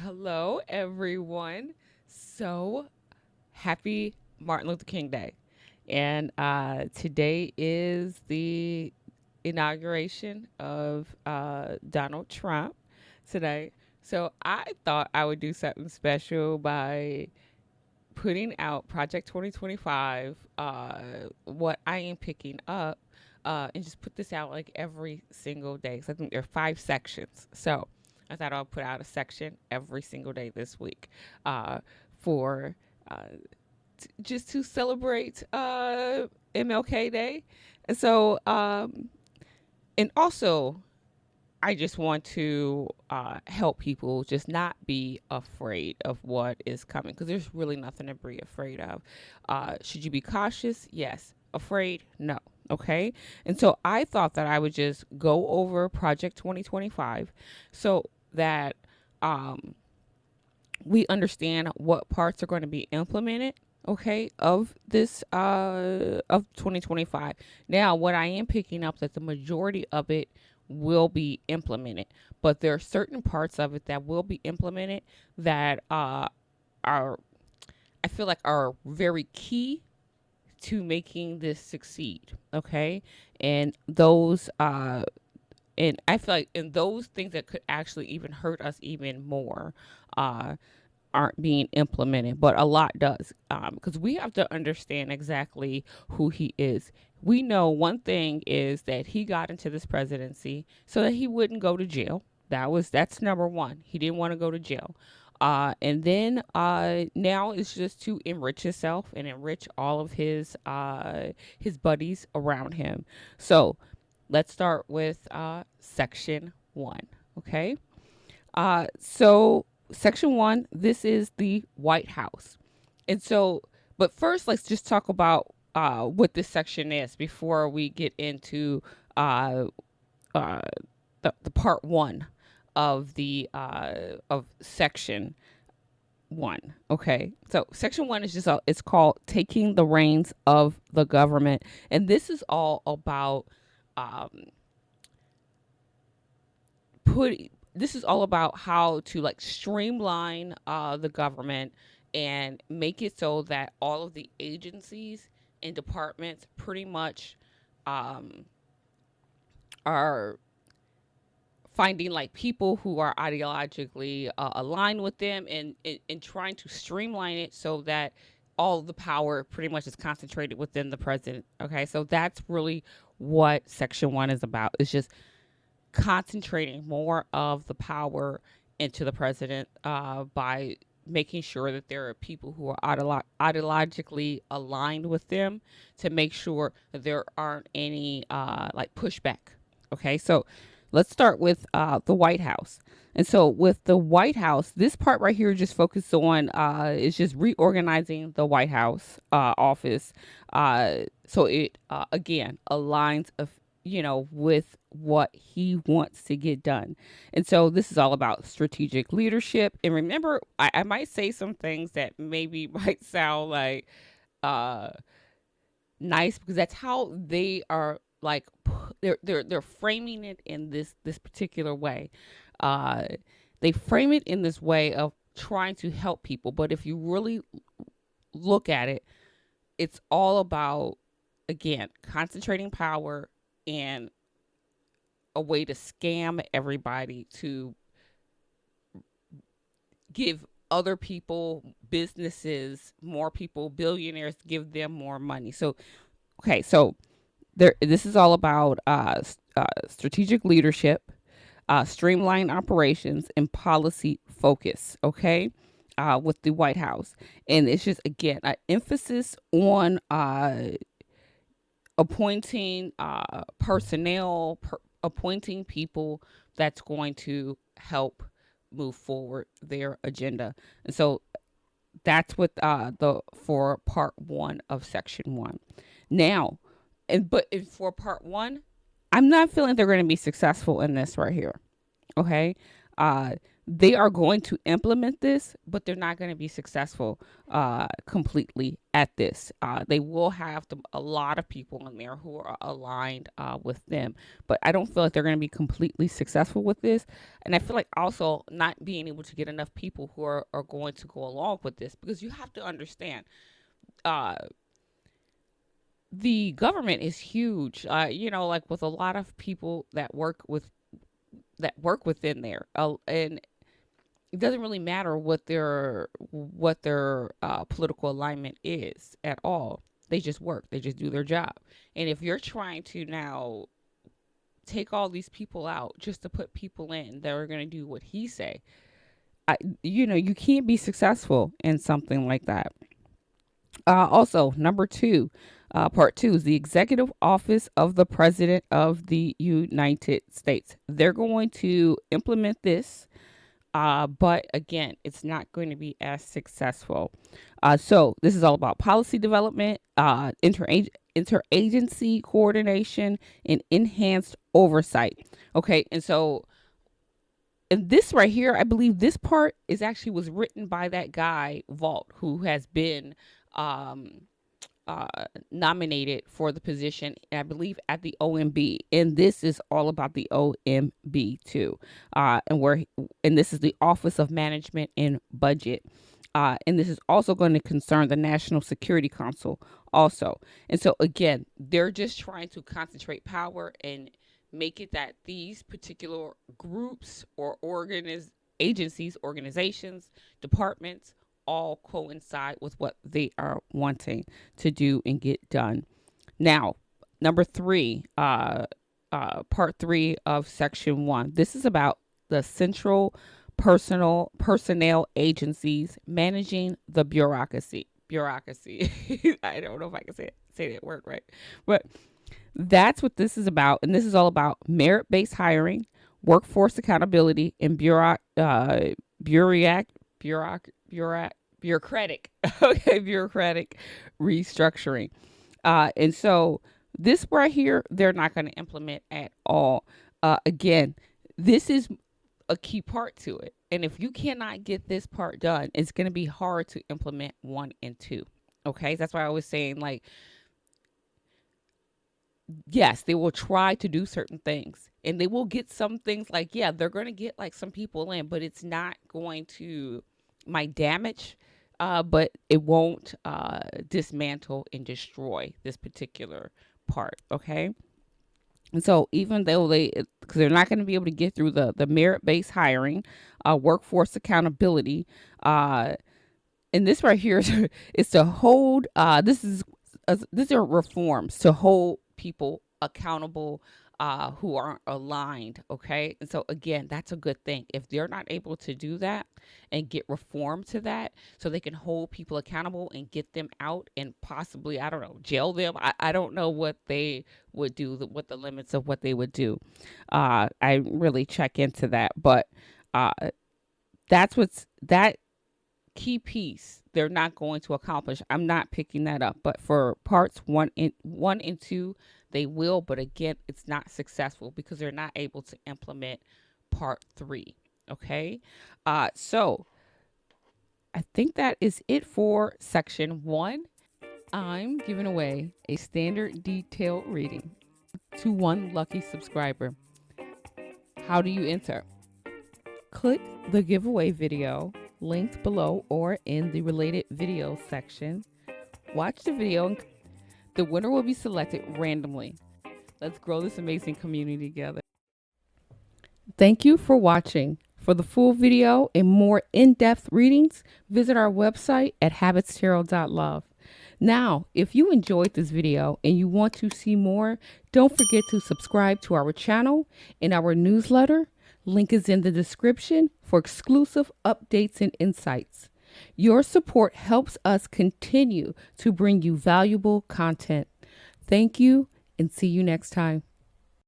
Hello, everyone. So happy Martin Luther King Day. And today is the inauguration of Donald Trump today. So I thought I would do something special by putting out Project 2025, what I am picking up, and just put this out like every single day. Because I think there are 5 sections. So I thought I'll put out a section every single day this week for uh, just to celebrate MLK Day. And so, and also, I just want to help people just not be afraid of what is coming because there's really nothing to be afraid of. Should you be cautious? Yes. Afraid? No. Okay. And so I thought that I would just go over Project 2025 so that we understand what parts are going to be implemented, okay, of this of 2025. Now what I am picking up that the majority of it will be implemented, but there are certain parts of it that will be implemented that are, I feel like, are very key to making this succeed, okay. And I feel like in those things that could actually even hurt us even more uh aren't being implemented, but a lot does, because we have to understand exactly who he is. We know one thing is that he got into this presidency so that he wouldn't go to jail. That's number one. He didn't want to go to jail. And then now it's just to enrich himself and enrich all of his buddies around him. So let's start with section one. Okay. So section one, this is the White House. And so, but first, let's just talk about what this section is before we get into uh, uh, the part one of the of section one. Okay, so section one is just it's called taking the reins of the government, and this is all about um, put this is all about how to like streamline the government and make it so that all of the agencies and departments pretty much um, are finding like people who are ideologically aligned with them and trying to streamline it so that all the power pretty much is concentrated within the president. Okay, so that's really what section one is about. It's just concentrating more of the power into the president by making sure that there are people who are ideologically aligned with them to make sure that there aren't any like pushback. Okay, so let's start with the White House. And so with the White House, this part right here just focuses on is just reorganizing the White House office, so it again aligns with what he wants to get done. And so this is all about strategic leadership. And remember, I might say some things that maybe might sound like uh nice because that's how they are like they're framing it in this particular way. Uh they frame it in this way of trying to help people, but if you really look at it, it's all about again concentrating power and a way to scam everybody to give other people, businesses, more people, billionaires, give them more money. So, okay, so this is all about strategic leadership, streamline operations, and policy focus. Okay. With the White House, and it's just again an emphasis on appointing personnel, appointing people that's going to help move forward their agenda. And so that's what the for part one of section one. Now, for part one, I'm not feeling they're going to be successful in this right here. Okay, uh, they are going to implement this, but they're not going to be successful completely at this. They will have a lot of people in there who are aligned with them, but I don't feel like they're going to be completely successful with this. And I feel like also not being able to get enough people who are going to go along with this, because you have to understand, the government is huge. Like with a lot of people that work within there, and it doesn't really matter what their political alignment is at all. They just work. They just do their job. And if you're trying to now take all these people out just to put people in that are going to do what he say, you can't be successful in something like that. Also, number two, part two is the executive office of the president of the United States. They're going to implement this, but again, it's not going to be as successful. So this is all about policy development, interagency coordination, and enhanced oversight. Okay, and this right here, I believe this part was written by that guy Vault, who has been um, nominated for the position, I believe, at the OMB. And this is all about the OMB too. And this is the Office of Management and Budget. And this is also going to concern the National Security Council also. And so again, they're just trying to concentrate power and make it that these particular groups or agencies, organizations, departments all coincide with what they are wanting to do and get done. Now, number three, part three of section 1. This is about the central personnel agencies managing the bureaucracy. I don't know if I can say that word right, but that's what this is about. And this is all about merit-based hiring, workforce accountability, and bureaucratic bureaucratic restructuring. And so this right here, they're not going to implement at all. Again, this is a key part to it. And if you cannot get this part done, it's going to be hard to implement 1 and 2. Okay. That's why I was saying, like, yes, they will try to do certain things and they will get some things, like, yeah, they're going to get like some people in, but it's not going to might damage, but it won't dismantle and destroy this particular part. Okay. And so even though because they're not going to be able to get through the merit-based hiring, workforce accountability, and this right here is to hold, these are reforms to hold people accountable who aren't aligned. Okay. And so again, that's a good thing. If they're not able to do that and get reform to that, so they can hold people accountable and get them out and possibly, I don't know, jail them. I don't know what they would do, what the limits of what they would do. I really check into that, but that key piece they're not going to accomplish. I'm not picking that up, but for parts one and two, they will. But again, it's not successful because they're not able to implement part 3. Okay. So I think that is it for section 1. I'm giving away a standard detailed reading to one lucky subscriber. How do you enter? Click the giveaway video linked below or in the related video section. Watch the video and the winner will be selected randomly. Let's grow this amazing community together. Thank you for watching. For the full video and more in-depth readings, visit our website at habitstarot.love. Now, if you enjoyed this video and you want to see more, don't forget to subscribe to our channel and our newsletter. Link is in the description for exclusive updates and insights. Your support helps us continue to bring you valuable content. Thank you and see you next time.